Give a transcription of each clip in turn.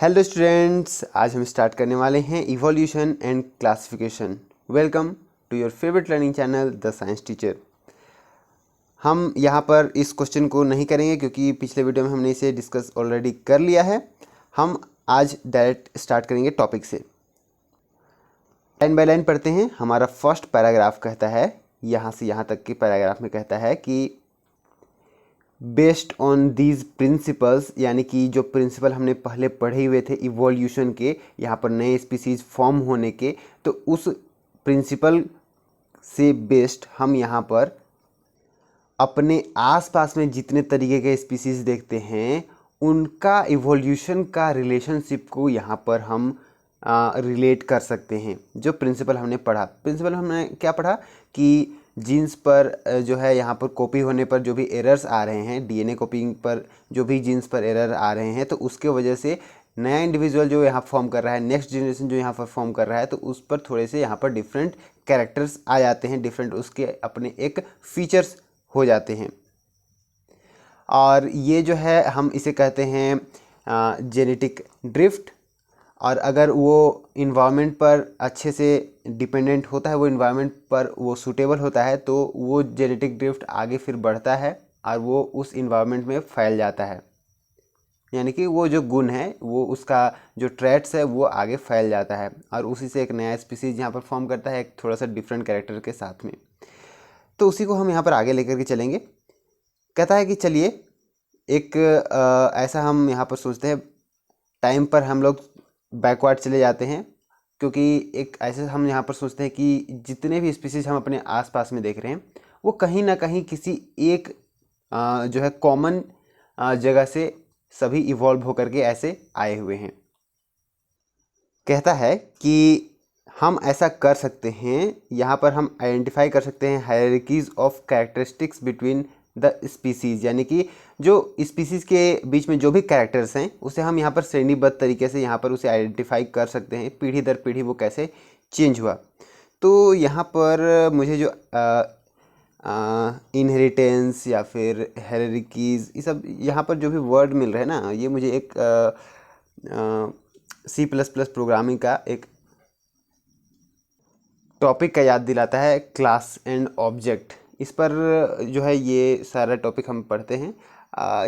Hello students, आज हम start करने वाले हैं evolution and classification. Welcome to your favourite learning channel the science teacher. हम यहाँ पर इस क्वेश्चन को नहीं करेंगे क्योंकि पिछले वीडियो में हमने इसे डिस्कस ऑलरेडी कर लिया है। हम आज डायरेक्ट स्टार्ट करेंगे टॉपिक से। लाइन बाय लाइन पढ़ते हैं। हमारा फर्स्ट पैराग्राफ कहता है, यहाँ से यहाँ तक के पैराग्राफ में कहता है कि बेस्ड ऑन दीज प्रिंसिपल्स, यानी कि जो प्रिंसिपल हमने पहले पढ़े हुए थे इवोल्यूशन के, यहाँ पर नए स्पीसीज फॉर्म होने के, तो उस प्रिंसिपल से बेस्ड हम यहाँ पर अपने आसपास में जितने तरीके के स्पीसीज देखते हैं उनका इवोल्यूशन का रिलेशनशिप को यहाँ पर हम रिलेट कर सकते हैं। जो प्रिंसिपल हमने पढ़ा, प्रिंसिपल हमने क्या पढ़ा कि जीन्स पर जो है यहाँ पर कॉपी होने पर जो भी एरर्स आ रहे हैं, डीएनए कॉपिंग पर जो भी जीन्स पर एरर आ रहे हैं, तो उसके वजह से नया इंडिविजुअल जो यहाँ फॉर्म कर रहा है, नेक्स्ट जनरेशन जो यहाँ पर फॉर्म कर रहा है, तो उस पर थोड़े से यहाँ पर डिफरेंट कैरेक्टर्स आ जाते हैं, डिफरेंट उसके अपने एक फीचर्स हो जाते हैं। और ये जो है हम इसे कहते हैं जेनेटिक ड्रिफ्ट। और अगर वो इन्वायरमेंट पर अच्छे से डिपेंडेंट होता है, वो इन्वायरमेंट पर वो सूटेबल होता है, तो वो जेनेटिक ड्रिफ्ट आगे फिर बढ़ता है और वो उस इन्वायरमेंट में फैल जाता है। यानी कि वो जो गुण है, वो उसका जो ट्रेट्स है, वो आगे फैल जाता है और उसी से एक नया स्पीसीज यहाँ पर फॉर्म करता है, एक थोड़ा सा डिफरेंट कैरेक्टर के साथ में। तो उसी को हम यहाँ पर आगे लेकर के चलेंगे। कहता है कि चलिए एक ऐसा हम यहाँ पर सोचते हैं, टाइम पर हम लोग बैकवर्ड चले जाते हैं, क्योंकि एक ऐसे हम यहाँ पर सोचते हैं कि जितने भी स्पीसीज हम अपने आसपास में देख रहे हैं वो कहीं ना कहीं किसी एक जो है कॉमन जगह से सभी इवॉल्व होकर के ऐसे आए हुए हैं। कहता है कि हम ऐसा कर सकते हैं, यहाँ पर हम आइडेंटिफाई कर सकते हैं hierarchies of characteristics between the species, यानी कि जो स्पीसीज के बीच में जो भी कैरेक्टर्स हैं उसे हम यहाँ पर श्रेणीबद्ध तरीके से यहाँ पर उसे आइडेंटिफाई कर सकते हैं, पीढ़ी दर पीढ़ी वो कैसे चेंज हुआ। तो यहाँ पर मुझे जो इनहेरिटेंस या फिर हायरार्कीज, ये सब यहाँ पर जो भी वर्ड मिल रहे हैं ना, ये मुझे एक C++ प्रोग्रामिंग का एक टॉपिक का याद दिलाता है, क्लास एंड ऑब्जेक्ट। इस पर जो है ये सारा टॉपिक हम पढ़ते हैं।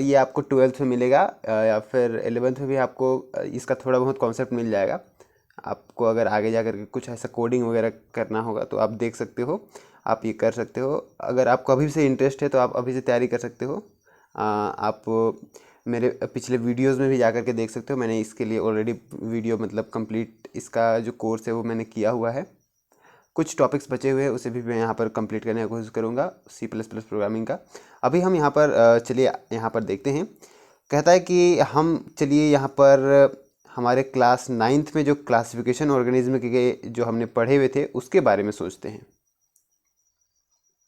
ये आपको 12th में मिलेगा या फिर 11th में भी आपको इसका थोड़ा बहुत कॉन्सेप्ट मिल जाएगा। आपको अगर आगे जा कर के कुछ ऐसा कोडिंग वगैरह करना होगा तो आप देख सकते हो, आप ये कर सकते हो। अगर आपको अभी से इंटरेस्ट है तो आप अभी से तैयारी कर सकते हो। आप मेरे पिछले वीडियोस में भी जा कर के देख सकते हो। मैंने इसके लिए ऑलरेडी वीडियो मतलब कंप्लीट इसका जो कोर्स है वो मैंने किया हुआ है। कुछ टॉपिक्स बचे हुए हैं उसे भी मैं यहाँ पर कंप्लीट करने की कोशिश करूँगा C++ प्रोग्रामिंग का। अभी हम यहाँ पर चलिए यहाँ पर देखते हैं। कहता है कि हम चलिए यहाँ पर हमारे क्लास 9th में जो क्लासिफिकेशन ऑर्गेनिज्म के जो हमने पढ़े हुए थे उसके बारे में सोचते हैं।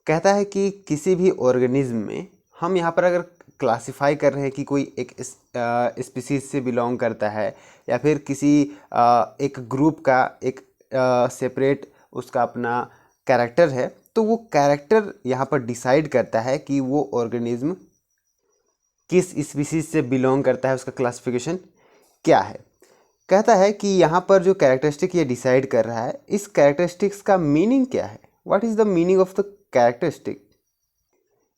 कहता है कि किसी भी ऑर्गेनिज्म में हम यहाँ पर अगर क्लासिफाई कर रहे हैं कि कोई एक स्पीसीज से बिलोंग करता है या फिर किसी एक ग्रुप का एक सेपरेट उसका अपना कैरेक्टर है, तो वो कैरेक्टर यहाँ पर डिसाइड करता है कि वो ऑर्गेनिज्म किस स्पीसीज से बिलोंग करता है, उसका क्लासिफिकेशन क्या है। कहता है कि यहाँ पर जो कैरेक्टरिस्टिक ये डिसाइड कर रहा है, इस कैरेक्टरिस्टिक्स का मीनिंग क्या है, what is the meaning of the characteristic.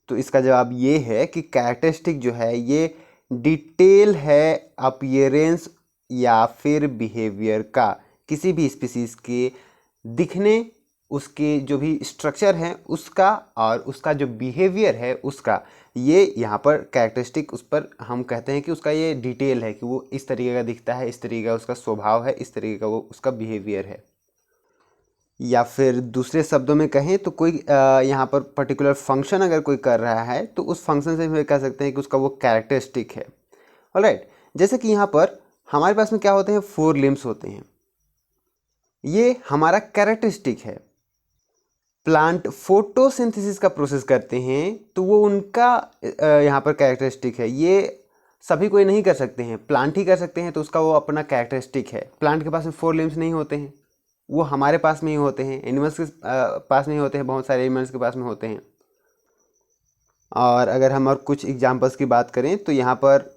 तो इसका जवाब ये है कि कैरेक्टरिस्टिक जो है ये डिटेल है अपीयरेंस या फिर बिहेवियर का, किसी भी स्पीसीज के दिखने, उसके जो भी स्ट्रक्चर हैं उसका और उसका जो बिहेवियर है उसका, ये यहाँ पर कैरेक्टरिस्टिक उस पर हम कहते हैं कि उसका ये डिटेल है कि वो इस तरीके का दिखता है, इस तरीके का उसका स्वभाव है, इस तरीके का वो उसका बिहेवियर है। या फिर दूसरे शब्दों में कहें तो कोई यहाँ पर पर्टिकुलर फंक्शन अगर कोई कर रहा है तो उस फंक्शन से भी कह सकते हैं कि उसका वो कैरेक्टरिस्टिक है। ऑलराइट, जैसे कि यहाँ पर हमारे पास में क्या होते हैं, 4 लिम्स होते हैं, ये हमारा कैरेक्टरिस्टिक है। प्लांट फोटोसिंथेसिस का प्रोसेस करते हैं तो वो उनका यहाँ पर कैरेक्टरिस्टिक है। ये सभी कोई नहीं कर सकते हैं, प्लांट ही कर सकते हैं, तो उसका वो अपना कैरेक्टरिस्टिक है। प्लांट के पास में 4 लिम्स नहीं होते हैं, वो हमारे पास में ही होते हैं, एनिमल्स के पास में ही होते हैं, बहुत सारे एनिमल्स के पास में होते हैं। और अगर हम और कुछ एग्जांपल्स की बात करें तो यहाँ पर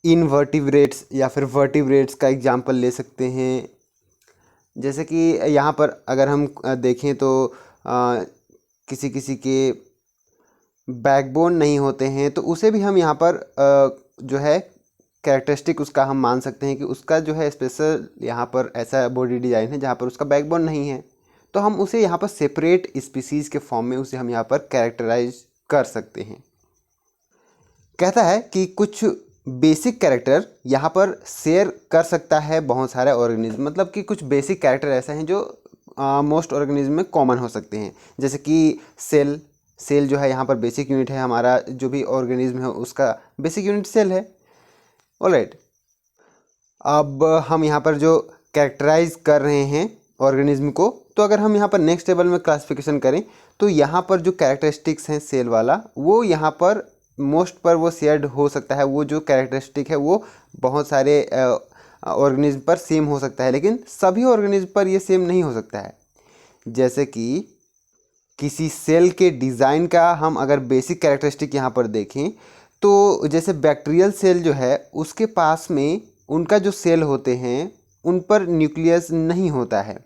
इनवर्टिब्रेट्स या फिर वर्टिब्रेट्स का एग्जांपल ले सकते हैं। जैसे कि यहाँ पर अगर हम देखें तो किसी किसी के बैकबोन नहीं होते हैं, तो उसे भी हम यहाँ पर जो है कैरेक्टरिस्टिक उसका हम मान सकते हैं कि उसका जो है स्पेशल यहाँ पर ऐसा बॉडी डिज़ाइन है जहाँ पर उसका बैकबोन नहीं है, तो हम उसे यहाँ पर सेपरेट स्पीसीज़ के फॉर्म में उसे हम यहाँ पर कैरेक्टराइज कर सकते हैं। कहता है कि कुछ बेसिक कैरेक्टर यहाँ पर शेयर कर सकता है बहुत सारे ऑर्गेनिज्म, मतलब कि कुछ बेसिक कैरेक्टर ऐसे हैं जो मोस्ट ऑर्गेनिज्म में कॉमन हो सकते हैं। जैसे कि सेल जो है यहाँ पर बेसिक यूनिट है, हमारा जो भी ऑर्गेनिज्म है उसका बेसिक यूनिट सेल है। ऑलराइट, अब हम यहाँ पर जो कैरेक्टराइज कर रहे हैं ऑर्गेनिज्म को, तो अगर हम यहाँ पर नेक्स्ट टेबल में क्लासिफिकेशन करें तो यहाँ पर जो कैरेक्टरिस्टिक्स हैं सेल वाला, वो यहाँ पर मोस्ट पर वो शेयर्ड हो सकता है। वो जो कैरेक्टरिस्टिक है वो बहुत सारे ऑर्गेनिज्म पर सेम हो सकता है, लेकिन सभी ऑर्गेनिज्म पर ये सेम नहीं हो सकता है। जैसे कि किसी सेल के डिज़ाइन का हम अगर बेसिक कैरेक्टरिस्टिक यहाँ पर देखें तो जैसे बैक्टीरियल सेल जो है उसके पास में उनका जो सेल होते हैं उन पर न्यूक्लियस नहीं होता है,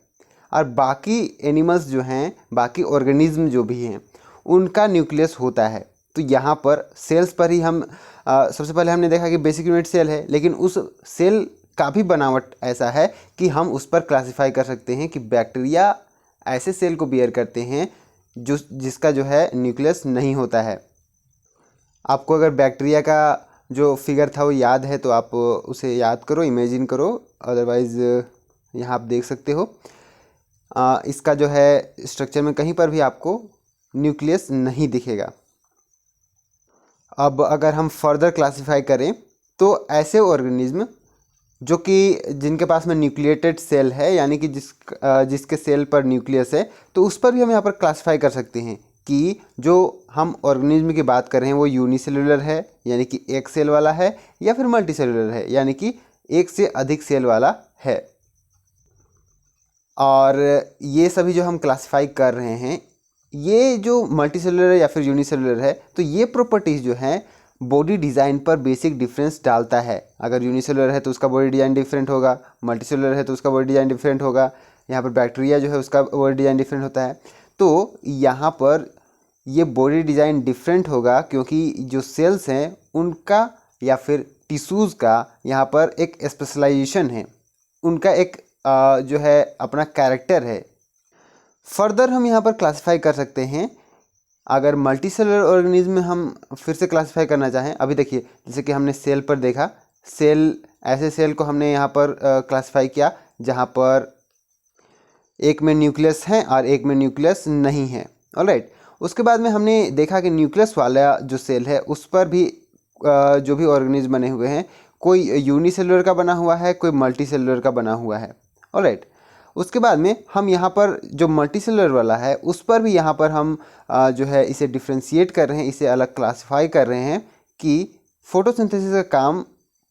और बाकी एनिमल्स जो हैं, बाकी ऑर्गेनिज्म जो भी हैं, उनका न्यूक्लियस होता है। तो यहाँ पर सेल्स पर ही हम सबसे पहले हमने देखा कि बेसिक यूनिट सेल है, लेकिन उस सेल का भी बनावट ऐसा है कि हम उस पर क्लासिफाई कर सकते हैं कि बैक्टीरिया ऐसे सेल को बियर करते हैं जिसका जो है न्यूक्लियस नहीं होता है। आपको अगर बैक्टीरिया का जो फिगर था वो याद है तो आप उसे याद करो, इमेजिन करो, अदरवाइज़ यहाँ आप देख सकते हो। इसका जो है स्ट्रक्चर में कहीं पर भी आपको न्यूक्लियस नहीं दिखेगा। अब अगर हम फर्दर क्लासिफाई करें तो ऐसे ऑर्गेनिज्म जो कि जिनके पास में न्यूक्लिएटेड सेल है, यानी कि जिसके सेल पर न्यूक्लियस है, तो उस पर भी हम यहाँ पर क्लासिफाई कर सकते हैं कि जो हम ऑर्गेनिज्म की बात कर रहे हैं वो यूनिसेलुलर है यानी कि एक सेल वाला है, या फिर मल्टीसेलुलर है यानी कि एक से अधिक सेल वाला है। और ये सभी जो हम क्लासिफाई कर रहे हैं, ये जो मल्टीसेलुलर या फिर यूनिसेलुलर है, तो ये प्रॉपर्टीज़ जो हैं बॉडी डिज़ाइन पर बेसिक डिफरेंस डालता है। अगर यूनिसेलुलर है तो उसका बॉडी डिज़ाइन डिफरेंट होगा, मल्टीसेलुलर है तो उसका बॉडी डिज़ाइन डिफरेंट होगा, यहाँ पर बैक्टीरिया जो है उसका बॉडी डिज़ाइन डिफरेंट होता है। तो यहाँ पर ये बॉडी डिज़ाइन डिफरेंट होगा क्योंकि जो सेल्स हैं उनका या फिर टिश्यूज़ का यहाँ पर एक स्पेशलाइजेशन है, उनका एक जो है अपना कैरेक्टर है। फर्दर हम यहाँ पर क्लासिफाई कर सकते हैं। अगर मल्टीसेलुलर ऑर्गेनिज्म में हम फिर से क्लासिफाई करना चाहें, अभी देखिए जैसे कि हमने सेल पर देखा, ऐसे सेल को हमने यहाँ पर क्लासिफाई किया जहाँ पर एक में न्यूक्लियस है और एक में न्यूक्लियस नहीं है। ऑलराइट, उसके बाद में हमने देखा कि न्यूक्लियस वाला जो सेल है उस पर भी जो भी ऑर्गेनिज्म बने हुए हैं, कोई यूनिसेलुलर का बना हुआ है, कोई मल्टीसेलुलर का बना हुआ है। ऑलराइट, उसके बाद में हम यहाँ पर जो मल्टीसेलुलर वाला है उस पर भी यहाँ पर हम जो है इसे डिफ्रेंशिएट कर रहे हैं, इसे अलग क्लासिफाई कर रहे हैं कि फोटोसिंथेसिस का काम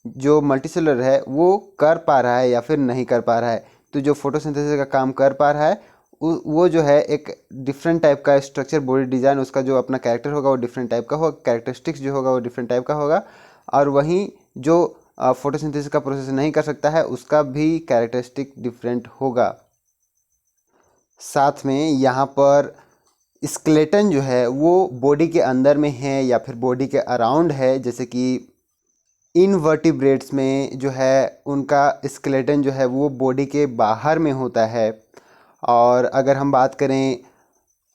जो मल्टीसेलुलर है वो कर पा रहा है या फिर नहीं कर पा रहा है। तो जो फोटोसिंथेसिस का काम कर पा रहा है वो जो है एक डिफरेंट टाइप का स्ट्रक्चर, बॉडी डिज़ाइन, उसका जो अपना कैरेक्टर होगा वो डिफरेंट टाइप का होगा, कैरेक्टरिस्टिक्स जो होगा वो डिफरेंट टाइप का होगा। और वहीं जो फोटोसिंथेसिस का प्रोसेस नहीं कर सकता है उसका भी कैरेक्टरिस्टिक डिफरेंट होगा। साथ में यहाँ पर स्केलेटन जो है वो बॉडी के अंदर में है या फिर बॉडी के अराउंड है। जैसे कि इनवर्टिब्रेट्स में जो है उनका स्केलेटन जो है वो बॉडी के बाहर में होता है। और अगर हम बात करें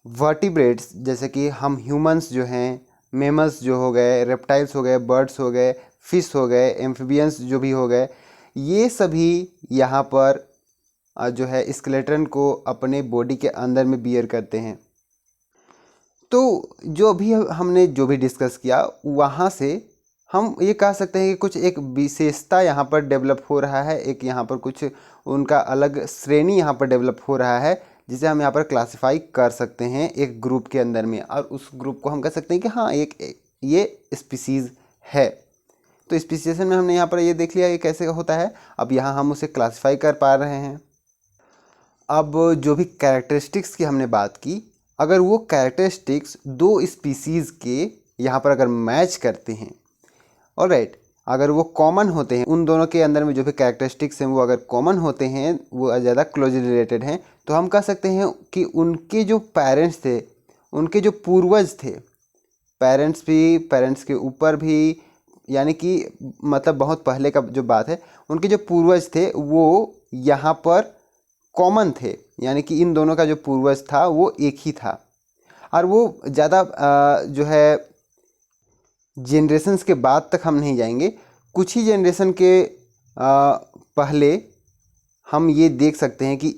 वर्टिब्रेट्स, जैसे कि हम ह्यूमंस जो हैं, मेमल्स जो हो गए, रेप्टाइल्स हो गए, बर्ड्स हो गए, फिश हो गए, एम्फिबियंस जो भी हो गए, ये सभी यहाँ पर जो है स्केलेटन को अपने बॉडी के अंदर में बियर करते हैं। तो जो भी हमने जो भी डिस्कस किया वहाँ से हम ये कह सकते हैं कि कुछ एक विशेषता यहाँ पर डेवलप हो रहा है, एक यहाँ पर कुछ उनका अलग श्रेणी यहाँ पर डेवलप हो रहा है जिसे हम यहाँ पर क्लासिफाई कर सकते हैं एक ग्रुप के अंदर में, और उस ग्रुप को हम कह सकते हैं कि हाँ ये स्पीसीज़ है। तो स्पीसीएशन में हमने यहाँ पर ये देख लिया ये कैसे होता है। अब यहाँ हम उसे क्लासिफाई कर पा रहे हैं। अब जो भी कैरेक्टरिस्टिक्स की हमने बात की, अगर वो कैरेक्टरिस्टिक्स दो स्पीसीज़ के यहाँ पर अगर मैच करते हैं, ऑलराइट, अगर वो कॉमन होते हैं, उन दोनों के अंदर में जो भी कैरेक्टरिस्टिक्स हैं वो अगर कॉमन होते हैं, वो ज़्यादा क्लोजली रिलेटेड हैं, तो हम कह सकते हैं कि उनके जो पेरेंट्स थे, उनके जो पूर्वज थे, पेरेंट्स भी, पेरेंट्स के ऊपर भी, यानी कि मतलब बहुत पहले का जो बात है, उनके जो पूर्वज थे वो यहाँ पर कॉमन थे, यानी कि इन दोनों का जो पूर्वज था वो एक ही था। और वो ज़्यादा जो है जनरेशन्स के बाद तक हम नहीं जाएंगे, कुछ ही जनरेशन के पहले हम ये देख सकते हैं कि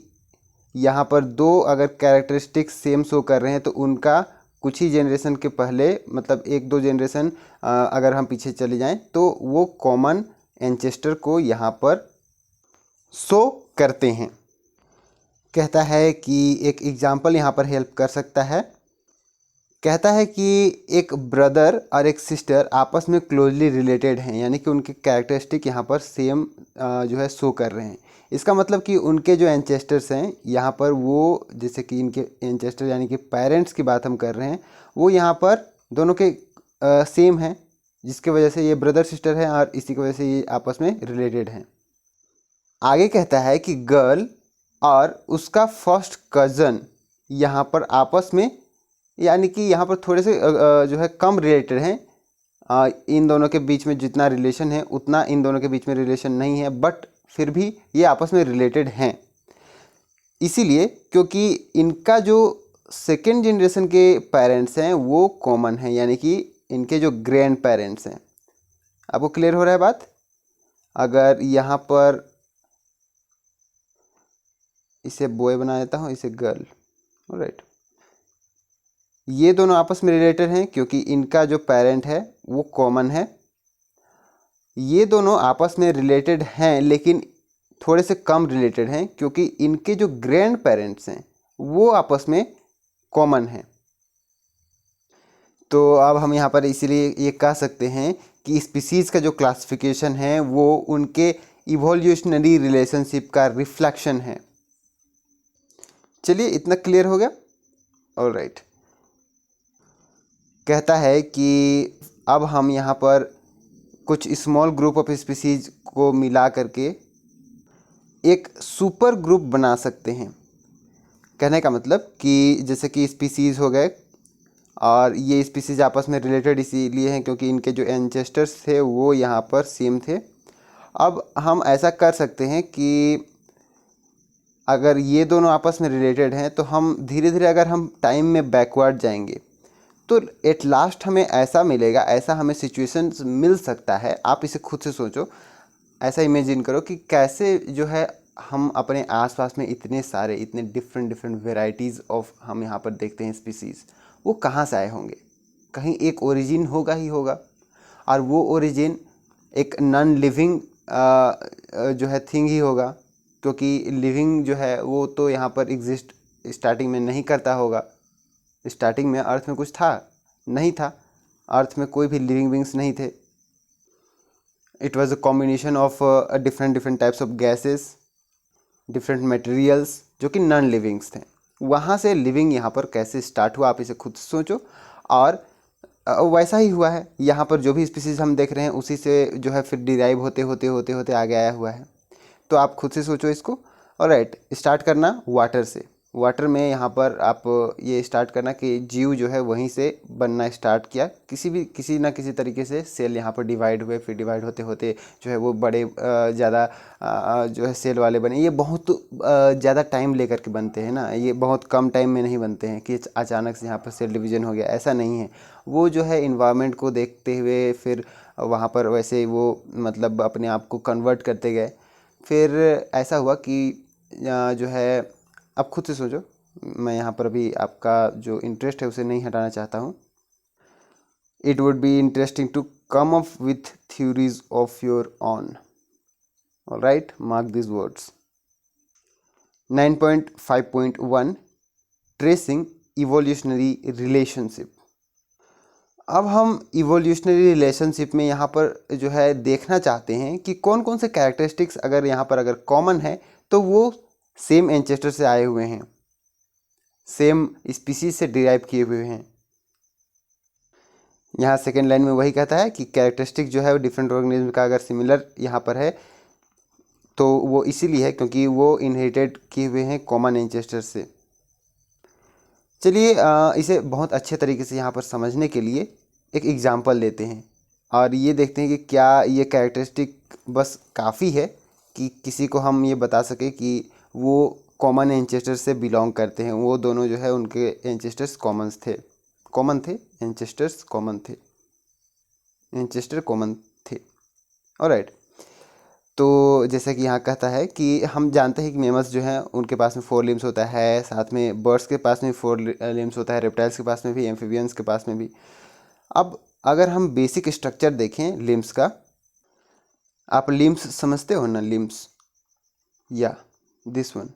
यहाँ पर दो अगर कैरेक्टरिस्टिक्स सेम शो कर रहे हैं तो उनका कुछ ही जनरेशन के पहले, मतलब एक दो जनरेशन अगर हम पीछे चले जाएं तो वो कॉमन एंसेस्टर को यहाँ पर शो करते हैं। कहता है कि एक एग्जाम्पल यहाँ पर हेल्प कर सकता है। कहता है कि एक ब्रदर और एक सिस्टर आपस में क्लोजली रिलेटेड हैं, यानी कि उनके कैरेक्टरिस्टिक यहाँ पर सेम जो है शो कर रहे हैं। इसका मतलब कि उनके जो एंसेस्टर्स हैं यहाँ पर, वो जैसे कि इनके एंसेस्टर यानी कि पेरेंट्स की बात हम कर रहे हैं, वो यहाँ पर दोनों के सेम हैं, जिसके वजह से ये ब्रदर सिस्टर हैं और इसी की वजह से ये आपस में रिलेटेड हैं। आगे कहता है कि गर्ल और उसका फर्स्ट कज़न यहाँ पर आपस में, यानी कि यहाँ पर थोड़े से जो है कम रिलेटेड हैं। इन दोनों के बीच में जितना रिलेशन है उतना इन दोनों के बीच में रिलेशन नहीं है, बट फिर भी ये आपस में रिलेटेड हैं। इसीलिए क्योंकि इनका जो सेकेंड जनरेशन के पेरेंट्स हैं वो कॉमन हैं, यानी कि इनके जो ग्रैंड पेरेंट्स हैं। आपको क्लियर हो रहा है बात? अगर यहाँ पर इसे बॉय बना देता हूँ, इसे गर्ल, राइट। ये दोनों आपस में रिलेटेड हैं क्योंकि इनका जो पेरेंट है वो कॉमन है। ये दोनों आपस में रिलेटेड हैं लेकिन थोड़े से कम रिलेटेड हैं क्योंकि इनके जो ग्रैंड पेरेंट्स हैं वो आपस में कॉमन हैं। तो अब हम यहाँ पर इसीलिए ये कह सकते हैं कि स्पीसीज़ का जो क्लासिफिकेशन है वो उनके इवोल्यूशनरी रिलेशनशिप का रिफ्लेक्शन है। चलिए, इतना क्लियर हो गया? ऑलराइट। कहता है कि अब हम यहाँ पर कुछ स्मॉल ग्रुप ऑफ स्पीसीज को मिला करके एक सुपर ग्रुप बना सकते हैं। कहने का मतलब कि जैसे कि स्पीसीज हो गए, और ये स्पीसीज आपस में रिलेटेड इसीलिए हैं क्योंकि इनके जो एंसेस्टर्स थे वो यहाँ पर सेम थे। अब हम ऐसा कर सकते हैं कि अगर ये दोनों आपस में रिलेटेड हैं तो हम धीरे धीरे अगर हम टाइम में बैकवर्ड जाएंगे तो एट लास्ट हमें ऐसा मिलेगा, ऐसा हमें सिचुएशंस मिल सकता है। आप इसे खुद से सोचो, ऐसा इमेजिन करो कि कैसे जो है हम अपने आसपास में इतने सारे, इतने डिफरेंट डिफरेंट वेराइटीज़ ऑफ हम यहाँ पर देखते हैं स्पीसीज़, वो कहाँ से आए होंगे? कहीं एक ओरिजिन होगा ही होगा, और वो ओरिजिन एक नॉन लिविंग जो है थिंग ही होगा, क्योंकि लिविंग जो है वो तो यहाँ पर एग्जिस्ट स्टार्टिंग में नहीं करता होगा। स्टार्टिंग में अर्थ में कुछ था? नहीं था। अर्थ में कोई भी लिविंग बींग्स नहीं थे। It was a combination of different different types of gases, different materials जो कि नॉन लिविंग्स थे। वहाँ से लिविंग यहाँ पर कैसे स्टार्ट हुआ, आप इसे खुद सोचो। और वैसा ही हुआ है यहाँ पर, जो भी स्पीसीज हम देख रहे हैं उसी से जो है फिर डिराइव होते होते होते होते आगे आया हुआ है। तो आप खुद से सोचो इसको। ऑलराइट, स्टार्ट करना वाटर से। वाटर में यहाँ पर आप ये स्टार्ट करना कि जीव जो है वहीं से बनना स्टार्ट किया, किसी ना किसी तरीके से सेल यहाँ पर डिवाइड हुए, फिर डिवाइड होते होते जो है वो बड़े ज़्यादा जो है सेल वाले बने। ये बहुत ज़्यादा टाइम लेकर के बनते हैं ना, ये बहुत कम टाइम में नहीं बनते हैं कि अचानक से यहाँ पर सेल डिवीज़न हो गया, ऐसा नहीं है। वो जो है इन्वायरमेंट को देखते हुए फिर वहाँ पर वैसे वो मतलब अपने आप को कन्वर्ट करते गए। फिर ऐसा हुआ कि जो है, आप खुद से सोचो, मैं यहाँ पर अभी आपका जो इंटरेस्ट है उसे नहीं हटाना चाहता हूँ। It would be interesting to come up with theories of your own. Alright, mark this words. 9.5.1 tracing evolutionary relationship. अब हम इवोल्यूशनरी रिलेशनशिप में यहाँ पर जो है देखना चाहते हैं कि कौन कौन से कैरेक्टरिस्टिक्स अगर यहाँ पर अगर कॉमन है तो वो सेम एंसेस्टर से आए हुए हैं, सेम स्पीसीज से डिराइव किए हुए हैं। यहाँ सेकेंड लाइन में वही कहता है कि कैरेक्टरिस्टिक जो है वो डिफरेंट ऑर्गेनिज्म का अगर सिमिलर यहाँ पर है तो वो इसीलिए है क्योंकि वो इनहेरिटेड किए हुए हैं कॉमन एंसेस्टर से। चलिए इसे बहुत अच्छे तरीके से यहाँ पर समझने के लिए एक एग्जांपल लेते हैं और ये देखते हैं कि क्या ये कैरेक्टरिस्टिक बस काफ़ी है कि किसी को हम ये बता सके कि वो कॉमन एंसेस्टर से बिलोंग करते हैं, वो दोनों जो है उनके एंसेस्टर्स कॉमन थे एंसेस्टर्स कॉमन थे एंसेस्टर कॉमन थे। ऑलराइट, तो जैसा कि यहाँ कहता है कि हम जानते हैं कि मेमल्स जो हैं उनके पास में 4 लिम्स होता है, साथ में बर्ड्स के पास में 4 लिम्स होता है, रेप्टाइल्स के पास में भी, एम्फीबियंस के पास में भी। अब अगर हम बेसिक स्ट्रक्चर देखें लिम्स का, आप लिम्स समझते हो ना, लिम्स या दिस वन।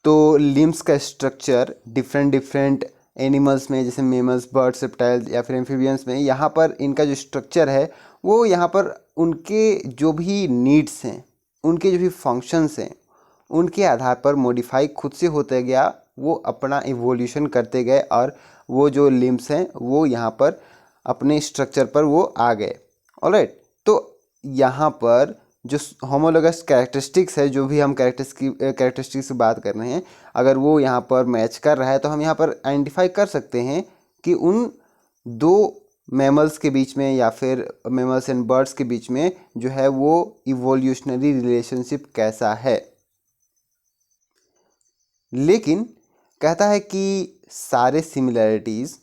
तो लिम्स का स्ट्रक्चर डिफरेंट एनिमल्स में, जैसे मेमल्स, बर्ड्स, रेप्टाइल्स या फिर एम्फीबियंस में, यहाँ पर इनका जो स्ट्रक्चर है वो यहाँ पर उनके जो भी नीड्स हैं, उनके जो भी फंक्शंस हैं, उनके आधार पर मॉडिफाई खुद से होते गया, वो अपना इवोल्यूशन करते गए और वो जो लिम्स हैं वो यहाँ पर अपने स्ट्रक्चर पर वो आ गए। ऑलराइट, तो यहाँ पर जो होमोलोगस कैरेक्टरिस्टिक्स है, जो भी हम कैरेक्टरिस्टिक्स की बात कर रहे हैं, अगर वो यहाँ पर मैच कर रहा है तो हम यहाँ पर आइडेंटिफाई कर सकते हैं कि उन दो मैमल्स के बीच में या फिर मैमल्स एंड बर्ड्स के बीच में जो है वो इवोल्यूशनरी रिलेशनशिप कैसा है। लेकिन कहता है कि सारे सिमिलैरिटीज़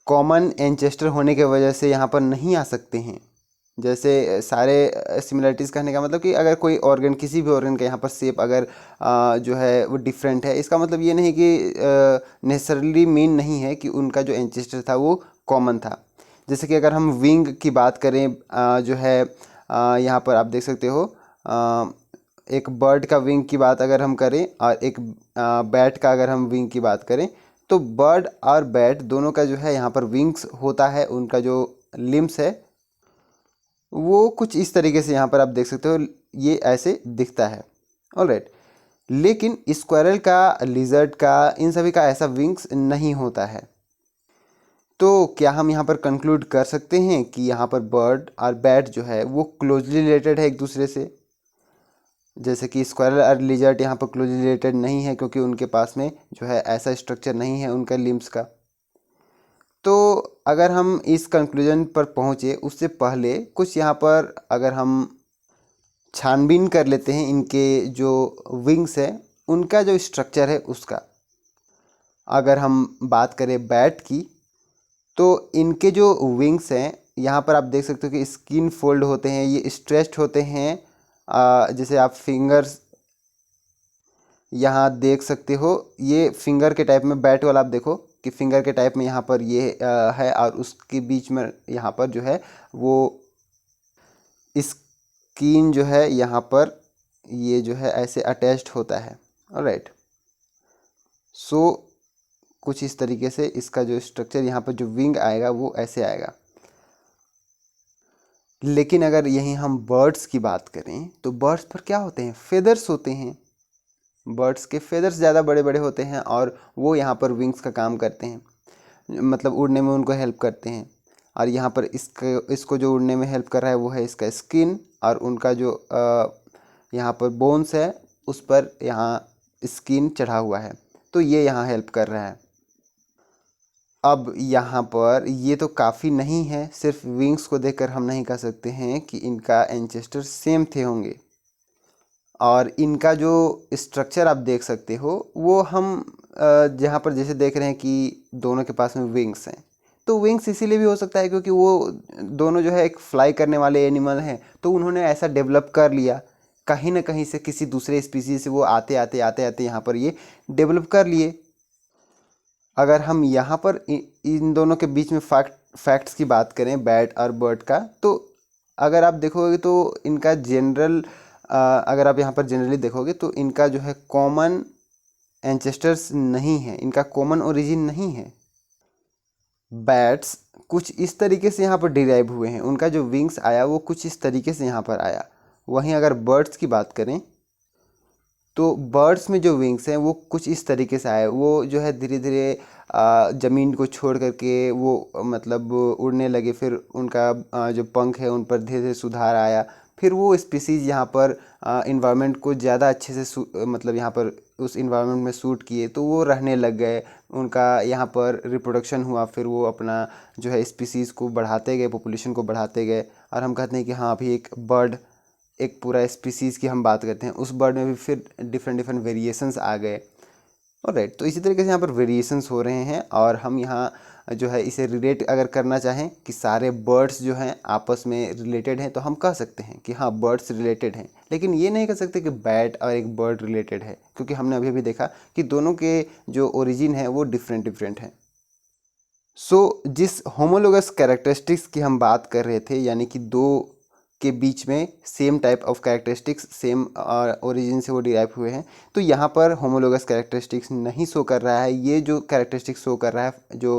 कॉमन एंसेस्टर होने के वजह से यहाँ पर नहीं आ सकते हैं। जैसे सारे सिमिलरिटीज़ कहने का मतलब कि अगर कोई ऑर्गन, किसी भी ऑर्गन का यहाँ पर शेप अगर जो है वो डिफरेंट है, इसका मतलब ये नहीं कि नेसेसरली मीन नहीं है कि उनका जो एंसेस्टर था वो कॉमन था। जैसे कि अगर हम विंग की बात करें, जो है यहाँ पर आप देख सकते हो, एक बर्ड का विंग की बात अगर हम करें और एक बैट का अगर हम विंग की बात करें, तो बर्ड और बैट दोनों का जो है यहाँ पर विंग्स होता है, उनका जो लिम्स है वो कुछ इस तरीके से यहाँ पर आप देख सकते हो, ये ऐसे दिखता है। ऑलराइट, लेकिन स्क्वायरल का, लिजर्ड का, इन सभी का ऐसा विंग्स नहीं होता है। तो क्या हम यहाँ पर कंक्लूड कर सकते हैं कि यहाँ पर बर्ड और बैट जो है वो क्लोजली रिलेटेड है एक दूसरे से, जैसे कि स्क्वायरल और लिजर्ड यहाँ पर क्लोजली रिलेटेड नहीं है क्योंकि उनके पास में जो है ऐसा स्ट्रक्चर नहीं है उनका लिम्स का। तो अगर हम इस कंक्लूजन पर पहुँचे उससे पहले कुछ यहाँ पर अगर हम छानबीन कर लेते हैं इनके जो विंग्स है उनका जो स्ट्रक्चर है उसका। अगर हम बात करें बैट की, तो इनके जो विंग्स हैं यहाँ पर आप देख सकते हो कि स्किन फोल्ड होते हैं, ये स्ट्रेच्ड होते हैं। जैसे आप फिंगर्स यहाँ देख सकते हो, ये फिंगर के टाइप में, बैट वाला आप देखो कि फिंगर के टाइप में यहाँ पर ये है और उसके बीच में यहाँ पर जो है वो स्किन जो है यहाँ पर ये जो है ऐसे अटैच्ड होता है। ऑलराइट, सो कुछ इस तरीके से इसका जो स्ट्रक्चर यहाँ पर जो विंग आएगा वो ऐसे आएगा। लेकिन अगर यहीं हम बर्ड्स की बात करें तो बर्ड्स पर क्या होते हैं, फेदर्स होते हैं। बर्ड्स के फेदर्स ज़्यादा बड़े बड़े होते हैं और वो यहाँ पर विंग्स का काम करते हैं, मतलब उड़ने में उनको हेल्प करते हैं। और यहाँ पर इसको जो उड़ने में हेल्प कर रहा है वो है इसका स्किन, और उनका जो यहाँ पर बोन्स है उस पर यहाँ स्किन चढ़ा हुआ है, तो ये यहाँ हेल्प कर रहा है। अब यहाँ पर ये तो काफ़ी नहीं है, सिर्फ विंग्स को देखकर हम नहीं कह सकते हैं कि इनका एंसेस्टर सेम थे होंगे। और इनका जो स्ट्रक्चर आप देख सकते हो वो हम जहाँ पर जैसे देख रहे हैं कि दोनों के पास में विंग्स हैं, तो विंग्स इसीलिए भी हो सकता है क्योंकि वो दोनों जो है एक फ्लाई करने वाले एनिमल हैं, तो उन्होंने ऐसा डेवलप कर लिया कहीं ना कहीं से, किसी दूसरे स्पीसीज से वो आते आते आते आते यहाँ पर ये डेवलप कर लिए। अगर हम यहाँ पर इन दोनों के बीच में फैक्ट्स की बात करें, बैट और बर्ड का, तो अगर आप देखोगे तो इनका जनरल, अगर आप यहाँ पर जनरली देखोगे तो इनका जो है कॉमन एंसेस्टर्स नहीं है, इनका कॉमन ओरिजिन नहीं है। बैट्स कुछ इस तरीके से यहाँ पर डिराइव हुए हैं, उनका जो विंग्स आया वो कुछ इस तरीके से यहाँ पर आया। वहीं अगर बर्ड्स की बात करें तो बर्ड्स में जो विंग्स हैं वो कुछ इस तरीके से आए, वो जो है धीरे धीरे ज़मीन को छोड़ करके वो मतलब उड़ने लगे, फिर उनका जो पंख है उन पर धीरे धीरे सुधार आया, फिर वो स्पीसीज़ यहाँ पर इन्वायरमेंट को ज़्यादा अच्छे से मतलब यहाँ पर उस इन्वायरमेंट में सूट किए तो वो रहने लग गए, उनका यहाँ पर रिप्रोडक्शन हुआ, फिर वो अपना जो है स्पीसीज़ को बढ़ाते गए, पॉपुलेशन को बढ़ाते गए। और हम कहते हैं कि हाँ अभी एक बर्ड, एक पूरा स्पीसीज़ की हम बात करते हैं, उस बर्ड में भी फिर डिफरेंट डिफरेंट वेरिएशंस आ गए। ऑलराइट, तो इसी तरीके से यहाँ पर वेरिएशंस हो रहे हैं और हम यहाँ जो है इसे रिलेट अगर करना चाहें कि सारे बर्ड्स जो हैं आपस में रिलेटेड हैं तो हम कह सकते हैं कि हाँ बर्ड्स रिलेटेड हैं, लेकिन ये नहीं कह सकते कि बैट और एक बर्ड रिलेटेड है, क्योंकि हमने अभी भी देखा कि दोनों के जो ओरिजिन है वो डिफरेंट डिफरेंट हैं। सो जिस होमोलोगस कैरेक्टरिस्टिक्स की हम बात कर रहे थे, यानी कि दो के बीच में same type of characteristics, same origin से वो डिराइव हुए हैं, तो यहाँ पर होमोलोगस कैरेक्टरिस्टिक्स नहीं शो कर रहा है। ये जो कैरेक्टरिस्टिक्स शो कर रहा है जो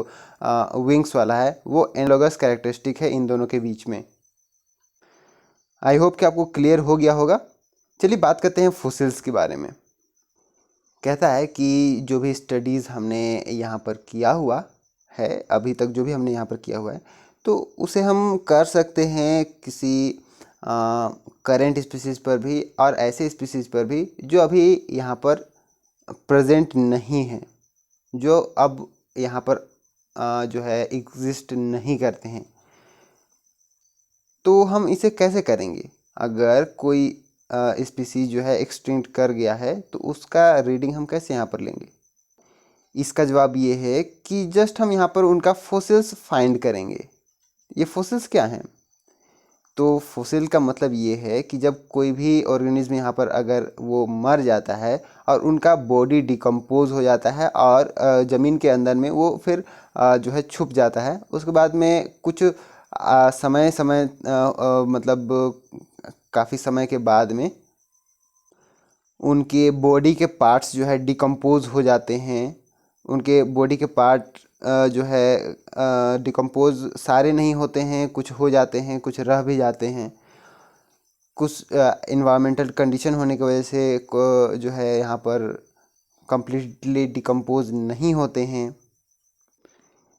विंग्स वाला है वो एनालॉगस कैरेक्टरिस्टिक है इन दोनों के बीच में। आई होप कि आपको क्लियर हो गया होगा। चलिए बात करते हैं फॉसिल्स के बारे में। कहता है कि जो भी स्टडीज़ हमने यहाँ पर किया हुआ है, अभी तक जो भी हमने यहाँ पर किया हुआ है, तो उसे हम कर सकते हैं किसी करेंट स्पीसीज़ पर भी और ऐसे स्पीसीज़ पर भी जो अभी यहाँ पर प्रेजेंट नहीं है, जो अब यहाँ पर जो है एग्जिस्ट नहीं करते हैं। तो हम इसे कैसे करेंगे? अगर कोई स्पीसीज जो है एक्सटिंक्ट कर गया है तो उसका रीडिंग हम कैसे यहाँ पर लेंगे? इसका जवाब ये है कि जस्ट हम यहाँ पर उनका फॉसिल्स फाइंड करेंगे। ये फॉसिल्स क्या हैं? तो फॉसिल का मतलब ये है कि जब कोई भी ऑर्गेनिज्म यहाँ पर अगर वो मर जाता है और उनका बॉडी डिकम्पोज हो जाता है और ज़मीन के अंदर में वो फिर जो है छुप जाता है, उसके बाद में कुछ समय समय मतलब काफ़ी समय के बाद में उनके बॉडी के पार्ट्स जो है डिकम्पोज हो जाते हैं। उनके बॉडी के पार्ट जो है डिकम्पोज सारे नहीं होते हैं, कुछ हो जाते हैं, कुछ रह भी जाते हैं। कुछ इन्वायरमेंटल कंडीशन होने की वजह से जो है यहाँ पर कम्प्लीटली डिकम्पोज नहीं होते हैं।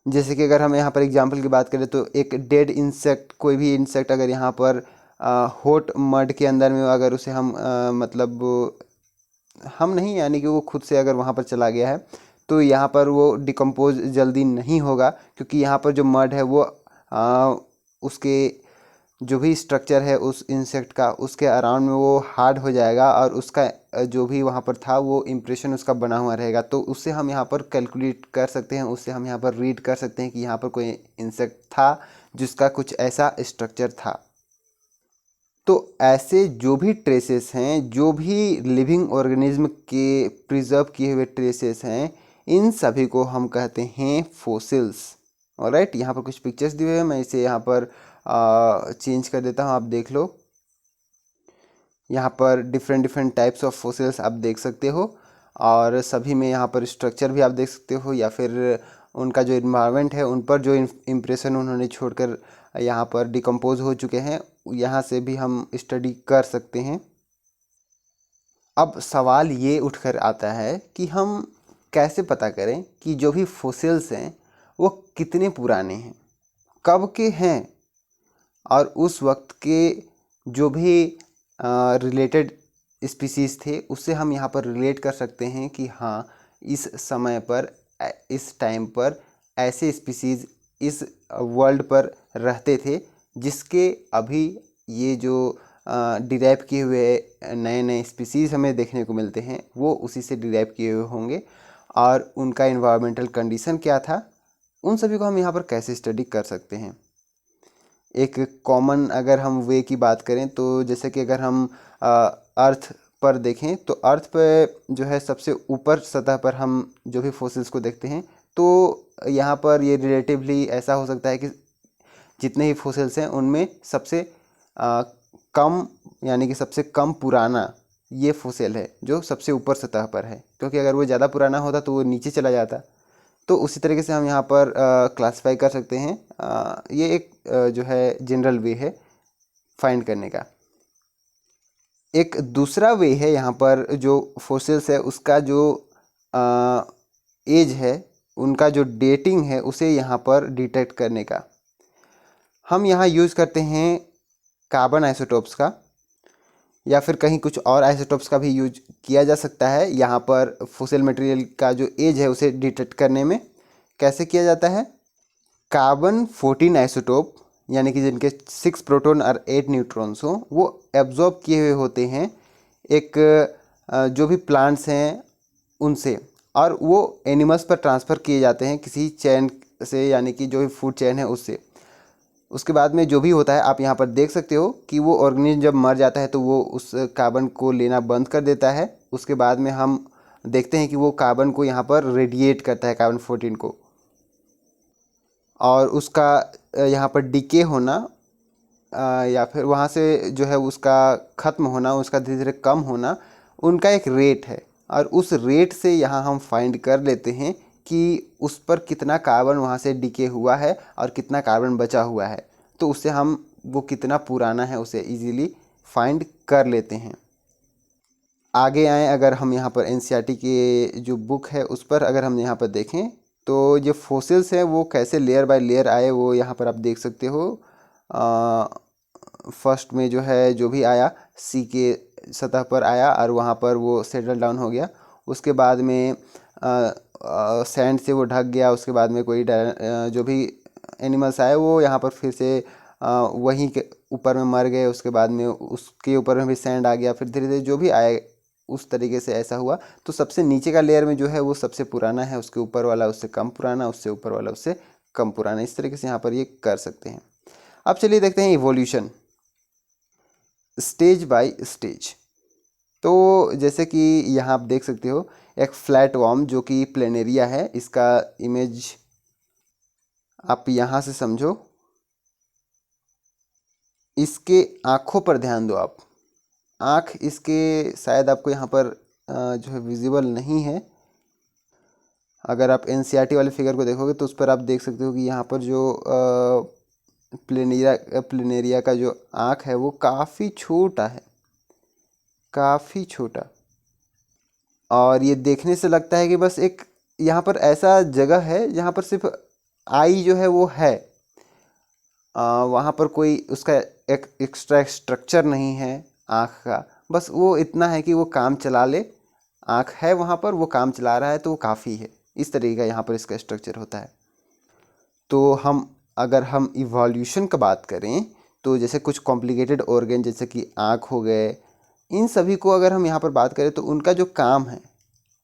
जैसे कि अगर हम यहाँ पर एग्जांपल की बात करें तो एक डेड इंसेक्ट, कोई भी इंसेक्ट अगर यहाँ पर हॉट मड के अंदर में अगर उसे हम मतलब हम नहीं, यानी कि वो खुद से अगर वहाँ पर चला गया है तो यहाँ पर वो डिकम्पोज जल्दी नहीं होगा, क्योंकि यहाँ पर जो मड है वो उसके जो भी स्ट्रक्चर है उस इंसेक्ट का, उसके अराउंड में वो हार्ड हो जाएगा और उसका जो भी वहाँ पर था वो इम्प्रेशन उसका बना हुआ रहेगा। तो उससे हम यहाँ पर कैलकुलेट कर सकते हैं, उससे हम यहाँ पर रीड कर सकते हैं कि यहाँ पर कोई इंसेक्ट था जिसका कुछ ऐसा स्ट्रक्चर था। तो ऐसे जो भी ट्रेसेस हैं, जो भी लिविंग ऑर्गेनिज्म के प्रिजर्व किए हुए ट्रेसेस हैं, इन सभी को हम कहते हैं फॉसिल्स। ऑलराइट, यहाँ पर कुछ पिक्चर्स दिए हुए हैं, मैं इसे यहाँ पर चेंज कर देता हूँ, आप देख लो। यहाँ पर different different types of fossils आप देख सकते हो और सभी में यहाँ पर स्ट्रक्चर भी आप देख सकते हो या फिर उनका जो इन्वायरमेंट है उन पर जो इम्प्रेशन उन्होंने छोड़कर यहाँ पर डिकम्पोज हो चुके हैं, यहाँ से भी हम स्टडी कर सकते हैं। अब सवाल ये उठकर आता है कि हम कैसे पता करें कि जो भी फॉसिल्स हैं वो कितने पुराने हैं, कब के हैं, और उस वक्त के जो भी रिलेटेड स्पीसीज़ थे उससे हम यहाँ पर रिलेट कर सकते हैं कि हाँ इस समय पर, इस टाइम पर ऐसे स्पीसीज़ इस वर्ल्ड पर रहते थे जिसके अभी ये जो डिराइव किए हुए नए नए स्पीसीज़ हमें देखने को मिलते हैं वो उसी से डिराइव किए हुए होंगे, और उनका इन्वायरमेंटल कंडीशन क्या था, उन सभी को हम यहाँ पर कैसे स्टडी कर सकते हैं। एक कॉमन अगर हम वे की बात करें तो जैसे कि अगर हम अर्थ पर देखें तो अर्थ पर जो है सबसे ऊपर सतह पर हम जो भी फॉसिल्स को देखते हैं तो यहाँ पर ये रिलेटिवली ऐसा हो सकता है कि जितने ही फॉसिल्स हैं उनमें सबसे कम, यानी कि सबसे कम पुराना ये फॉसिल है जो सबसे ऊपर सतह पर है, क्योंकि अगर वो ज़्यादा पुराना होता तो वो नीचे चला जाता। तो उसी तरीके से हम यहाँ पर क्लासिफाई कर सकते हैं। ये एक जो है जनरल वे है फाइंड करने का। एक दूसरा वे है यहाँ पर जो फॉसिल्स है उसका जो एज है उनका जो डेटिंग है उसे यहाँ पर डिटेक्ट करने का। हम यहाँ यूज़ करते हैं कार्बन आइसोटोप्स का, या फिर कहीं कुछ और आइसोटोप्स का भी यूज किया जा सकता है यहाँ पर फॉसिल मटेरियल का जो एज है उसे डिटेक्ट करने में। कैसे किया जाता है? कार्बन 14 आइसोटोप यानी कि जिनके 6 प्रोटॉन और 8 न्यूट्रॉन्स हों, वो एब्जॉर्ब किए हुए होते हैं एक जो भी प्लांट्स हैं उनसे, और वो एनिमल्स पर ट्रांसफ़र किए जाते हैं किसी चैन से, यानी कि जो भी फूड चैन है उससे। उसके बाद में जो भी होता है, आप यहाँ पर देख सकते हो कि वो ऑर्गेनिज्म जब मर जाता है तो वो उस कार्बन को लेना बंद कर देता है। उसके बाद में हम देखते हैं कि वो कार्बन को यहाँ पर रेडिएट करता है, कार्बन 14 को, और उसका यहाँ पर डिके होना या फिर वहाँ से जो है उसका ख़त्म होना, उसका धीरे धीरे कम होना, उनका एक रेट है। और उस रेट से यहाँ हम फाइंड कर लेते हैं कि उस पर कितना कार्बन वहाँ से डिके हुआ है और कितना कार्बन बचा हुआ है। तो उससे हम वो कितना पुराना है उसे इजीली फाइंड कर लेते हैं। आगे आए, अगर हम यहाँ पर एनसीईआरटी के जो बुक है उस पर अगर हम यहाँ पर देखें तो ये फॉसिल्स हैं वो कैसे लेयर बाय लेयर आए वो यहाँ पर आप देख सकते हो। फर्स्ट में जो है जो भी आया सी के सतह पर आया और वहाँ पर वो सेटल डाउन हो गया। उसके बाद में सैंड से वो ढक गया। उसके बाद में कोई जो भी एनिमल्स आए वो यहाँ पर फिर से वहीं के ऊपर में मर गए। उसके बाद में उसके ऊपर में भी सैंड आ गया। फिर धीरे धीरे जो भी आए उस तरीके से ऐसा हुआ। तो सबसे नीचे का लेयर में जो है वो सबसे पुराना है, उसके ऊपर वाला उससे कम पुराना, उससे ऊपर वाला उससे कम पुराना। इस तरीके से यहाँ पर ये कर सकते हैं। अब चलिए देखते हैं इवोल्यूशन स्टेज बाय स्टेज। तो जैसे कि यहाँ आप देख सकते हो एक फ्लैट वर्म जो कि प्लेनेरिया है, इसका इमेज आप यहाँ से समझो। इसके आँखों पर ध्यान दो आप। आँख इसके शायद आपको यहाँ पर जो है विजिबल नहीं है। अगर आप एनसीईआरटी वाले फिगर को देखोगे तो उस पर आप देख सकते हो कि यहाँ पर जो प्लेनेरिया का जो आँख है वो काफ़ी छोटा है, काफ़ी छोटा। और ये देखने से लगता है कि बस एक यहाँ पर ऐसा जगह है जहाँ पर सिर्फ आई जो है वो है, वहाँ पर कोई उसका एक एक्स्ट्रा स्ट्रक्चर नहीं है आँख का। बस वो इतना है कि वो काम चला ले, आँख है वहाँ पर, वो काम चला रहा है तो वो काफ़ी है। इस तरीके का यहाँ पर इसका स्ट्रक्चर होता है। तो अगर हम इवोल्यूशन का बात करें तो जैसे कुछ कॉम्प्लिकेटेड ऑर्गन जैसे कि आँख हो गए, इन सभी को अगर हम यहाँ पर बात करें तो उनका जो काम है,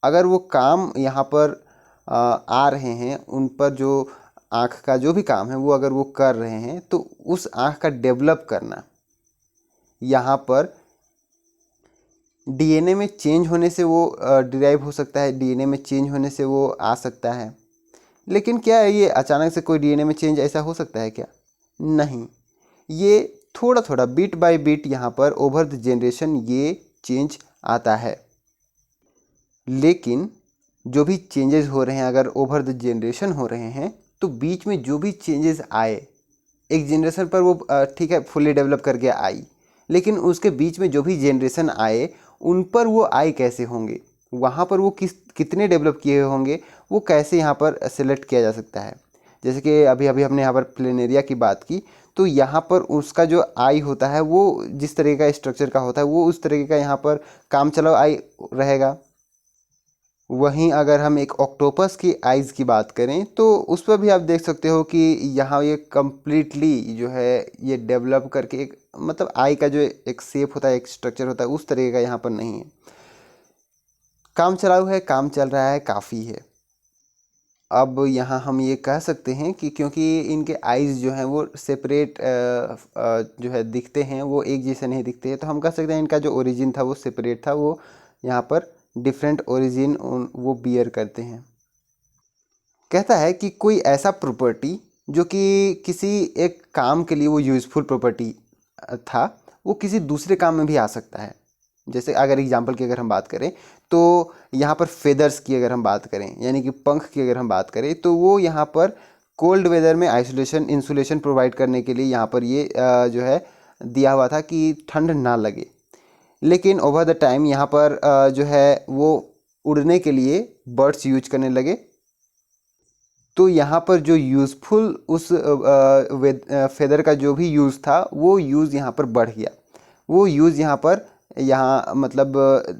अगर वो काम यहाँ पर आ रहे हैं, उन पर जो आँख का जो भी काम है वो अगर वो कर रहे हैं तो उस आँख का डेवलप करना यहाँ पर डीएनए में चेंज होने से वो डिराइव हो सकता है, डीएनए में चेंज होने से वो आ सकता है। लेकिन क्या है ये अचानक से कोई डीएनए में चेंज ऐसा हो सकता है क्या? नहीं, ये थोड़ा थोड़ा बिट बाय बिट यहाँ पर ओवर द जनरेशन ये चेंज आता है। लेकिन जो भी चेंजेस हो रहे हैं अगर ओवर द जनरेशन हो रहे हैं तो बीच में जो भी चेंजेस आए, एक जनरेशन पर वो ठीक है फुली डेवलप करके आई, लेकिन उसके बीच में जो भी जनरेशन आए उन पर वो आए कैसे होंगे, वहाँ पर वो कितने डेवलप किए हुए होंगे, वो कैसे यहाँ पर सेलेक्ट किया जा सकता है। जैसे कि अभी अभी हमने यहाँ पर प्लेनेरिया की बात की, तो यहाँ पर उसका जो आई होता है वो जिस तरीके का स्ट्रक्चर का होता है वो उस तरीके का यहाँ पर काम चलाओ आई रहेगा। वहीं अगर हम एक ऑक्टोपस की आइज़ की बात करें तो उस पर भी आप देख सकते हो कि यहाँ ये कम्प्लीटली जो है ये डेवलप करके एक मतलब आई का जो एक शेप होता है, एक स्ट्रक्चर होता है, उस तरीके का यहाँ पर नहीं है। काम चलाऊ है, काम चल रहा है, काफ़ी है। अब यहाँ हम ये कह सकते हैं कि क्योंकि इनके आइज़ जो हैं वो सेपरेट जो है दिखते हैं, वो एक जैसे नहीं दिखते हैं, तो हम कह सकते हैं इनका जो ओरिजिन था वो सेपरेट था, वो यहाँ पर डिफरेंट ओरिजिन वो बियर करते हैं। कहता है कि कोई ऐसा प्रॉपर्टी जो कि किसी एक काम के लिए वो यूज़फुल प्रॉपर्टी था, वो किसी दूसरे काम में भी आ सकता है। जैसे अगर एग्जांपल की अगर हम बात करें तो यहाँ पर फेदर्स की अगर हम बात करें यानी कि पंख की अगर हम बात करें तो वो यहाँ पर कोल्ड वेदर में आइसोलेशन इंसुलेशन प्रोवाइड करने के लिए यहाँ पर ये जो है दिया हुआ था कि ठंड ना लगे। लेकिन ओवर द टाइम यहाँ पर जो है वो उड़ने के लिए बर्ड्स यूज करने लगे, तो यहाँ पर जो यूज़फुल उस फेदर का जो भी यूज़ था वो यूज़ यहाँ पर बढ़ गया। वो यूज़ यहाँ मतलब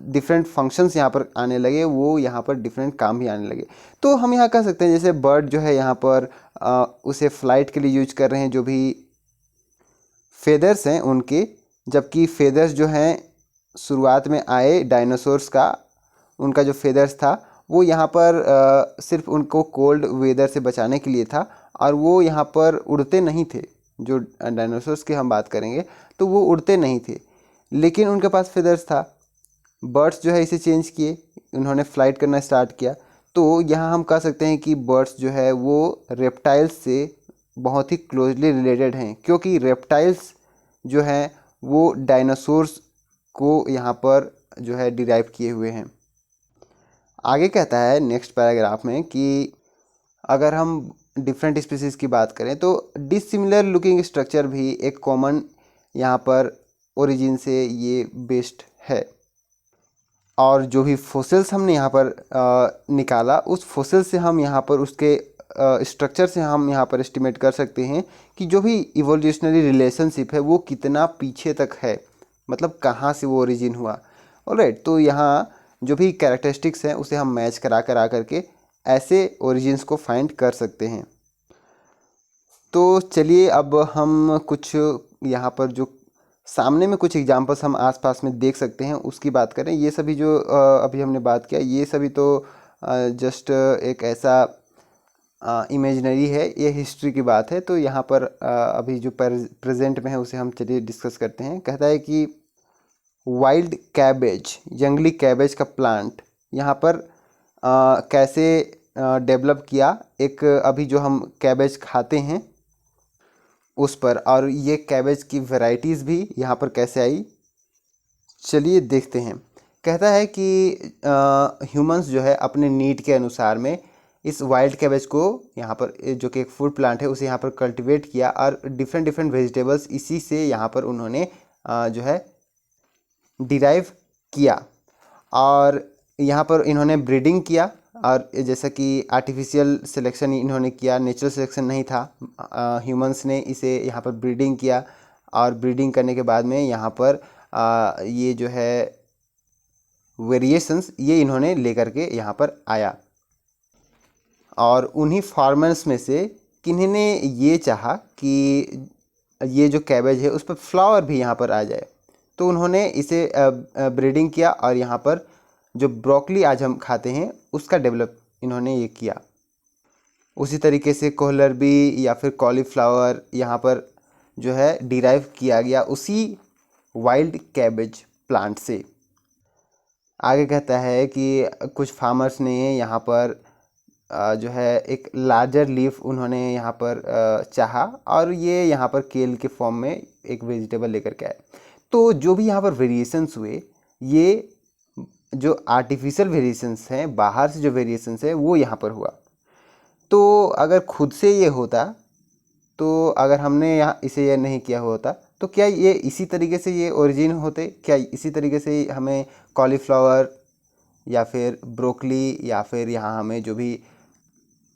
डिफरेंट फंक्शंस यहाँ पर आने लगे, वो यहाँ पर डिफरेंट काम भी आने लगे। तो हम यहाँ कह सकते हैं जैसे बर्ड जो है यहाँ पर उसे फ्लाइट के लिए यूज कर रहे हैं जो भी फेदर्स हैं उनके, जबकि फेदर्स जो हैं शुरुआत में आए डायनासोर्स का, उनका जो फेदर्स था वो यहाँ पर सिर्फ उनको कोल्ड वेदर से बचाने के लिए था, और वो यहाँ पर उड़ते नहीं थे। जो डायनासोर्स की हम बात करेंगे तो वो उड़ते नहीं थे, लेकिन उनके पास फेदर्स था। बर्ड्स जो है इसे चेंज किए, उन्होंने फ्लाइट करना स्टार्ट किया। तो यहाँ हम कह सकते हैं कि बर्ड्स जो है वो रेप्टाइल्स से बहुत ही क्लोजली रिलेटेड हैं, क्योंकि रेप्टाइल्स जो हैं वो डायनासोर्स को यहाँ पर जो है डिराइव किए हुए हैं। आगे कहता है नेक्स्ट पैराग्राफ में कि अगर हम डिफरेंट स्पीसीज की बात करें तो डिसिमिलर लुकिंग स्ट्रक्चर भी एक कॉमन यहाँ पर ओरिजिन से ये बेस्ड है। और जो भी फोसिल्स हमने यहाँ पर निकाला, उस फोसिल से हम यहाँ पर उसके स्ट्रक्चर से हम यहाँ पर एस्टिमेट कर सकते हैं कि जो भी इवोल्यूशनरी रिलेशनशिप है वो कितना पीछे तक है, मतलब कहाँ से वो ओरिजिन हुआ। ऑलराइट, तो यहाँ जो भी कैरेक्टरिस्टिक्स हैं उसे हम मैच करा करके ऐसे ओरिजिन्स को फाइंड कर सकते हैं। तो चलिए अब हम कुछ यहाँ पर जो सामने में कुछ एग्जांपल्स हम आसपास में देख सकते हैं उसकी बात करें। ये सभी जो अभी हमने बात किया ये सभी तो जस्ट एक ऐसा इमेजिनरी है, ये हिस्ट्री की बात है। तो यहाँ पर अभी जो प्रेजेंट में है उसे हम चलिए डिस्कस करते हैं। कहता है कि वाइल्ड कैबेज, जंगली कैबेज का प्लांट यहाँ पर कैसे डेवलप किया, एक अभी जो हम कैबेज खाते हैं उस पर, और ये कैबेज की वैरायटीज़ भी यहाँ पर कैसे आई, चलिए देखते हैं। कहता है कि ह्यूमंस जो है अपने नीड के अनुसार में इस वाइल्ड कैबेज को यहाँ पर, जो कि एक फूड प्लांट है, उसे यहाँ पर कल्टीवेट किया, और डिफरेंट वेजिटेबल्स इसी से यहाँ पर उन्होंने जो है डिराइव किया। और यहाँ पर इन्होंने ब्रीडिंग किया, और जैसा कि आर्टिफिशियल सिलेक्शन इन्होंने किया, नेचुरल सिलेक्शन नहीं था। ह्यूमंस ने इसे यहाँ पर ब्रीडिंग किया, और ब्रीडिंग करने के बाद में यहाँ पर ये जो है वेरिएशंस ये इन्होंने लेकर के यहाँ पर आया। और उन्हीं फार्मर्स में से किन्हीं ने ये चाहा कि ये जो कैबेज है उस पर फ्लावर भी यहाँ पर आ जाए, तो उन्होंने इसे ब्रीडिंग किया, और यहाँ पर जो ब्रोकली आज हम खाते हैं उसका डेवलप इन्होंने ये किया। उसी तरीके से कोहलरबी या फिर कॉलीफ्लावर यहाँ पर जो है डिराइव किया गया उसी वाइल्ड कैबेज प्लांट से। आगे कहता है कि कुछ फार्मर्स ने यहाँ पर जो है एक लार्जर लीफ उन्होंने यहाँ पर चाहा, और ये यहाँ पर केल के फॉर्म में एक वेजिटेबल लेकर के आए। तो जो भी यहाँ पर वेरिएशंस हुए, ये जो आर्टिफिशियल वेरिएशंस हैं, बाहर से जो वेरिएशंस है वो यहाँ पर हुआ। तो अगर खुद से ये होता, तो अगर हमने यहाँ इसे ये नहीं किया होता, तो क्या ये इसी तरीके से ये ओरिजिन होते? क्या इसी तरीके से हमें कॉलीफ्लावर या फिर ब्रोकली या फिर यहाँ हमें जो भी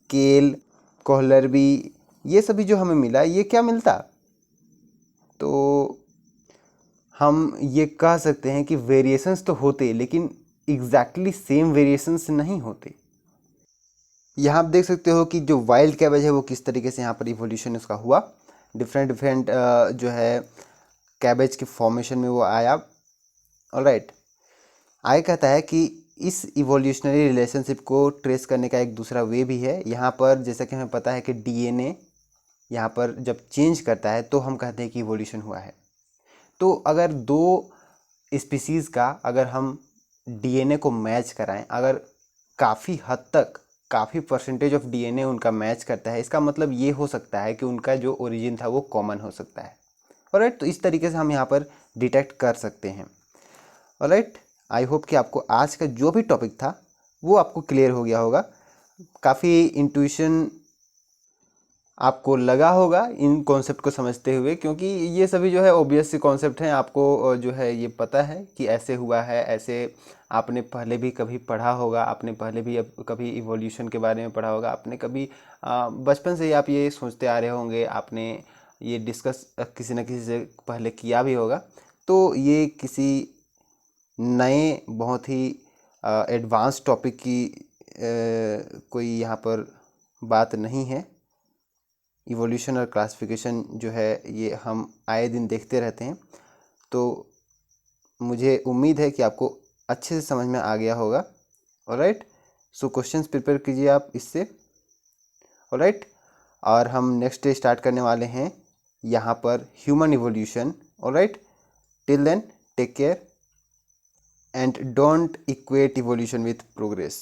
केल, कोहलरबी, ये सभी जो हमें मिला, ये क्या मिलता? तो हम ये कह सकते हैं कि वेरिएशंस तो होते, लेकिन एग्जैक्टली सेम वेरिएशंस नहीं होते। यहाँ आप देख सकते हो कि जो वाइल्ड कैबेज है वो किस तरीके से यहाँ पर इवोल्यूशन उसका हुआ, डिफरेंट जो है कैबेज के फॉर्मेशन में वो आया। ऑलराइट, आगे कहता है कि इस इवोल्यूशनरी रिलेशनशिप को ट्रेस करने का एक दूसरा वे भी है। यहाँ पर जैसा कि हमें पता है कि डीएनए यहाँ पर जब चेंज करता है तो हम कहते हैं कि इवोल्यूशन हुआ है। तो अगर दो स्पीसीज़ का अगर हम डीएनए को मैच कराएं, अगर काफ़ी हद तक काफ़ी परसेंटेज ऑफ डीएनए उनका मैच करता है, इसका मतलब ये हो सकता है कि उनका जो ओरिजिन था वो कॉमन हो सकता है। ऑलराइट, तो इस तरीके से हम यहाँ पर डिटेक्ट कर सकते हैं। ऑलराइट, आई होप कि आपको आज का जो भी टॉपिक था वो आपको क्लियर हो गया होगा। काफ़ी इंट्यूशन आपको लगा होगा इन कॉन्सेप्ट को समझते हुए, क्योंकि ये सभी जो है ऑब्वियस से कॉन्सेप्ट हैं। आपको जो है ये पता है कि ऐसे हुआ है, ऐसे आपने पहले भी कभी पढ़ा होगा, आपने पहले भी कभी इवोल्यूशन के बारे में पढ़ा होगा, आपने कभी बचपन से ही आप ये सोचते आ रहे होंगे, आपने ये डिस्कस किसी न किसी से पहले किया भी होगा। तो ये किसी नए बहुत ही एडवांस टॉपिक की कोई यहाँ पर बात नहीं है। इवोल्यूशन और क्लासिफिकेशन जो है ये हम आए दिन देखते रहते हैं, तो मुझे उम्मीद है कि आपको अच्छे से समझ में आ गया होगा। ऑलराइट, सो क्वेश्चंस प्रिपेयर कीजिए आप इससे। ऑलराइट, और हम नेक्स्ट डे स्टार्ट करने वाले हैं यहाँ पर human evolution. Alright, till then take care and don't equate evolution with progress.